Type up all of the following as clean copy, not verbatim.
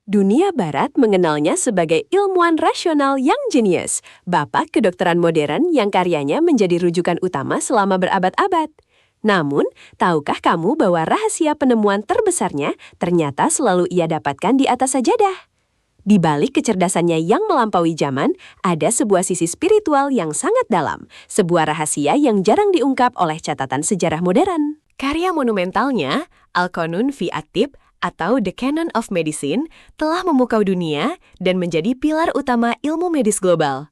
Dunia Barat mengenalnya sebagai ilmuwan rasional yang jenius, bapak kedokteran modern yang karyanya menjadi rujukan utama selama berabad-abad. Namun, tahukah kamu bahwa rahasia penemuan terbesarnya ternyata selalu ia dapatkan di atas sajadah? Di balik kecerdasannya yang melampaui zaman, ada sebuah sisi spiritual yang sangat dalam, sebuah rahasia yang jarang diungkap oleh catatan sejarah modern. Karya monumentalnya, Al-Qanun fi At-Tibb atau The Canon of Medicine, telah memukau dunia dan menjadi pilar utama ilmu medis global.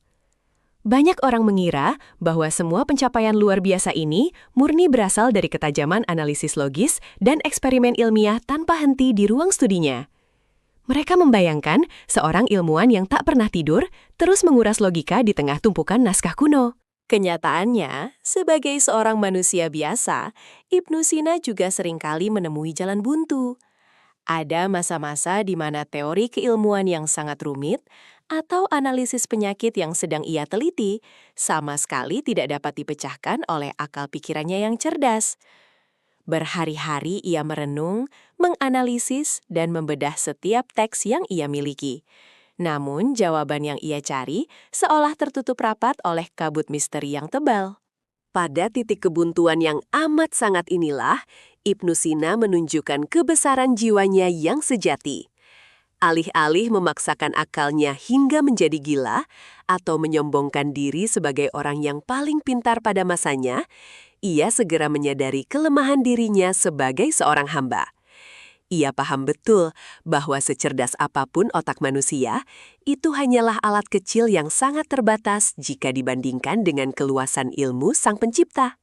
Banyak orang mengira bahwa semua pencapaian luar biasa ini murni berasal dari ketajaman analisis logis dan eksperimen ilmiah tanpa henti di ruang studinya. Mereka membayangkan seorang ilmuwan yang tak pernah tidur terus menguras logika di tengah tumpukan naskah kuno. Kenyataannya, sebagai seorang manusia biasa, Ibnu Sina juga seringkali menemui jalan buntu. Ada masa-masa di mana teori keilmuan yang sangat rumit atau analisis penyakit yang sedang ia teliti sama sekali tidak dapat dipecahkan oleh akal pikirannya yang cerdas. Berhari-hari ia merenung, menganalisis, dan membedah setiap teks yang ia miliki. Namun, jawaban yang ia cari seolah tertutup rapat oleh kabut misteri yang tebal. Pada titik kebuntuan yang amat sangat inilah, Ibnu Sina menunjukkan kebesaran jiwanya yang sejati. Alih-alih memaksakan akalnya hingga menjadi gila atau menyombongkan diri sebagai orang yang paling pintar pada masanya, ia segera menyadari kelemahan dirinya sebagai seorang hamba. Ia paham betul bahwa secerdas apapun otak manusia, itu hanyalah alat kecil yang sangat terbatas jika dibandingkan dengan keluasan ilmu Sang Pencipta.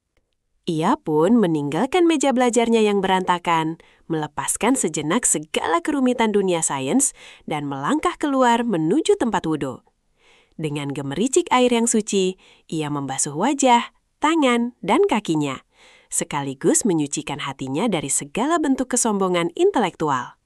Ia pun meninggalkan meja belajarnya yang berantakan, melepaskan sejenak segala kerumitan dunia sains, dan melangkah keluar menuju tempat wudhu. Dengan gemericik air yang suci, ia membasuh wajah, tangan, dan kakinya, sekaligus menyucikan hatinya dari segala bentuk kesombongan intelektual.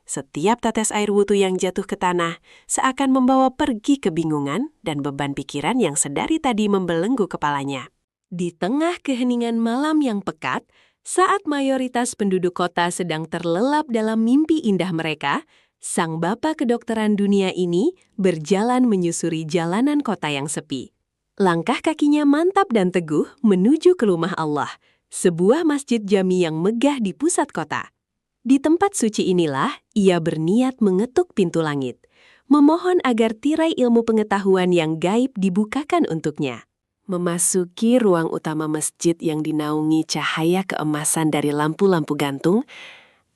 Setiap tetes air wudhu yang jatuh ke tanah seakan membawa pergi kebingungan dan beban pikiran yang sedari tadi membelenggu kepalanya. Di tengah keheningan malam yang pekat, saat mayoritas penduduk kota sedang terlelap dalam mimpi indah mereka, sang bapa kedokteran dunia ini berjalan menyusuri jalanan kota yang sepi. Langkah kakinya mantap dan teguh menuju ke rumah Allah, sebuah masjid jami yang megah di pusat kota. Di tempat suci inilah ia berniat mengetuk pintu langit, memohon agar tirai ilmu pengetahuan yang gaib dibukakan untuknya. Memasuki ruang utama masjid yang dinaungi cahaya keemasan dari lampu-lampu gantung,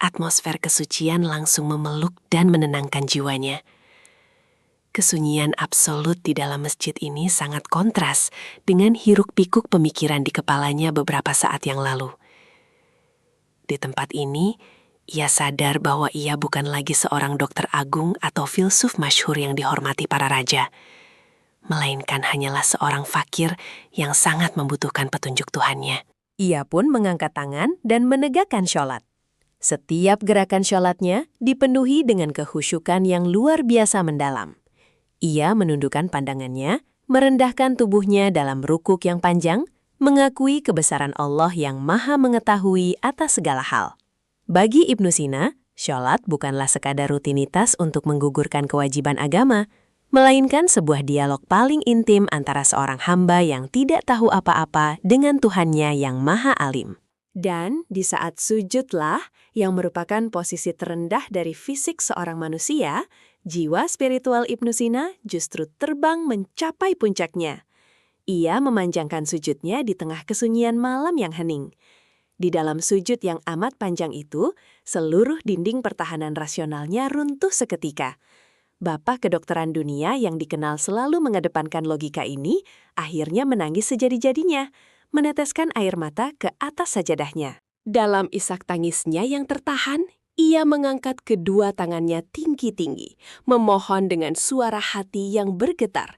atmosfer kesucian langsung memeluk dan menenangkan jiwanya. Kesunyian absolut di dalam masjid ini sangat kontras dengan hiruk-pikuk pemikiran di kepalanya beberapa saat yang lalu. Di tempat ini, ia sadar bahwa ia bukan lagi seorang dokter agung atau filsuf masyhur yang dihormati para raja, melainkan hanyalah seorang fakir yang sangat membutuhkan petunjuk Tuhannya. Ia pun mengangkat tangan dan menegakkan syolat. Setiap gerakan syolatnya dipenuhi dengan kehusyukan yang luar biasa mendalam. Ia menundukkan pandangannya, merendahkan tubuhnya dalam rukuk yang panjang, mengakui kebesaran Allah yang maha mengetahui atas segala hal. Bagi Ibnu Sina, syolat bukanlah sekadar rutinitas untuk menggugurkan kewajiban agama, melainkan sebuah dialog paling intim antara seorang hamba yang tidak tahu apa-apa dengan Tuhannya yang maha alim. Dan di saat sujudlah, yang merupakan posisi terendah dari fisik seorang manusia, jiwa spiritual Ibnu Sina justru terbang mencapai puncaknya. Ia memanjangkan sujudnya di tengah kesunyian malam yang hening. Di dalam sujud yang amat panjang itu, seluruh dinding pertahanan rasionalnya runtuh seketika. Bapa kedokteran dunia yang dikenal selalu mengedepankan logika ini, akhirnya menangis sejadi-jadinya, meneteskan air mata ke atas sajadahnya. Dalam isak tangisnya yang tertahan, ia mengangkat kedua tangannya tinggi-tinggi, memohon dengan suara hati yang bergetar.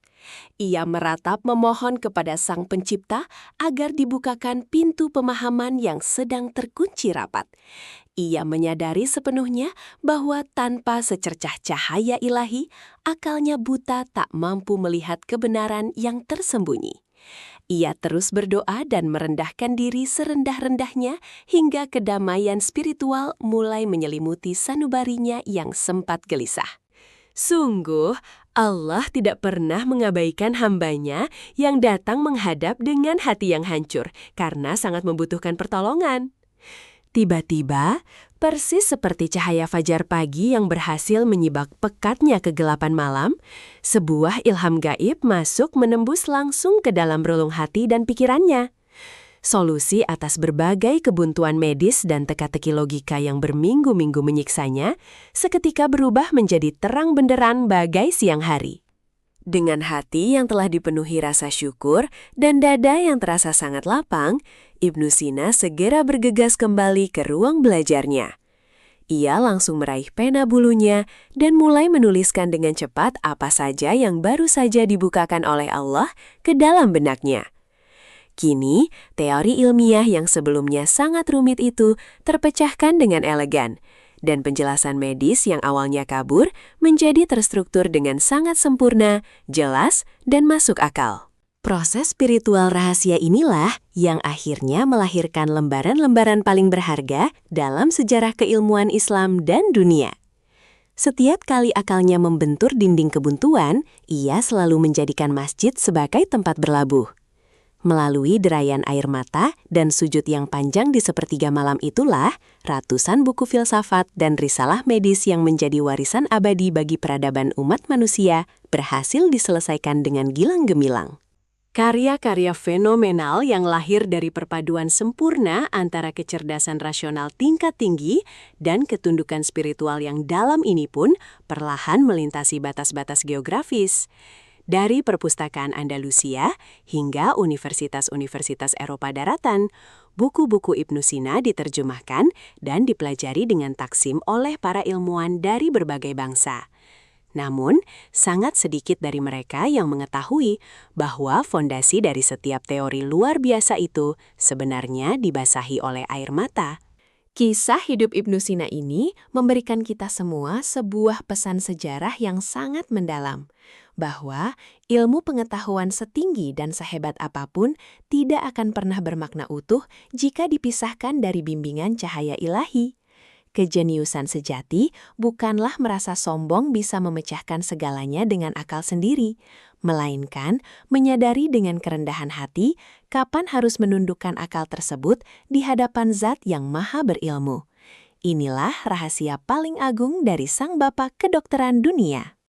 Ia meratap memohon kepada Sang Pencipta agar dibukakan pintu pemahaman yang sedang terkunci rapat. Ia menyadari sepenuhnya bahwa tanpa secercah cahaya ilahi, akalnya buta tak mampu melihat kebenaran yang tersembunyi. Ia terus berdoa dan merendahkan diri serendah-rendahnya hingga kedamaian spiritual mulai menyelimuti sanubarinya yang sempat gelisah. Sungguh, Allah tidak pernah mengabaikan hambanya yang datang menghadap dengan hati yang hancur karena sangat membutuhkan pertolongan. Tiba-tiba, persis seperti cahaya fajar pagi yang berhasil menyibak pekatnya kegelapan malam, sebuah ilham gaib masuk menembus langsung ke dalam relung hati dan pikirannya. Solusi atas berbagai kebuntuan medis dan teka-teki logika yang berminggu-minggu menyiksanya, seketika berubah menjadi terang benderang bagai siang hari. Dengan hati yang telah dipenuhi rasa syukur dan dada yang terasa sangat lapang, Ibnu Sina segera bergegas kembali ke ruang belajarnya. Ia langsung meraih pena bulunya dan mulai menuliskan dengan cepat apa saja yang baru saja dibukakan oleh Allah ke dalam benaknya. Kini, teori ilmiah yang sebelumnya sangat rumit itu terpecahkan dengan elegan, dan penjelasan medis yang awalnya kabur menjadi terstruktur dengan sangat sempurna, jelas, dan masuk akal. Proses spiritual rahasia inilah yang akhirnya melahirkan lembaran-lembaran paling berharga dalam sejarah keilmuan Islam dan dunia. Setiap kali akalnya membentur dinding kebuntuan, ia selalu menjadikan masjid sebagai tempat berlabuh. Melalui derayan air mata dan sujud yang panjang di sepertiga malam itulah, ratusan buku filsafat dan risalah medis yang menjadi warisan abadi bagi peradaban umat manusia berhasil diselesaikan dengan gilang gemilang. Karya-karya fenomenal yang lahir dari perpaduan sempurna antara kecerdasan rasional tingkat tinggi dan ketundukan spiritual yang dalam ini pun perlahan melintasi batas-batas geografis. Dari perpustakaan Andalusia hingga universitas-universitas Eropa daratan, buku-buku Ibnu Sina diterjemahkan dan dipelajari dengan taksim oleh para ilmuwan dari berbagai bangsa. Namun, sangat sedikit dari mereka yang mengetahui bahwa fondasi dari setiap teori luar biasa itu sebenarnya dibasahi oleh air mata. Kisah hidup Ibnu Sina ini memberikan kita semua sebuah pesan sejarah yang sangat mendalam, bahwa ilmu pengetahuan setinggi dan sehebat apapun tidak akan pernah bermakna utuh jika dipisahkan dari bimbingan cahaya ilahi. Kejeniusan sejati bukanlah merasa sombong bisa memecahkan segalanya dengan akal sendiri, melainkan menyadari dengan kerendahan hati kapan harus menundukkan akal tersebut di hadapan Zat yang Maha Berilmu. Inilah rahasia paling agung dari Sang Bapa Kedokteran Dunia.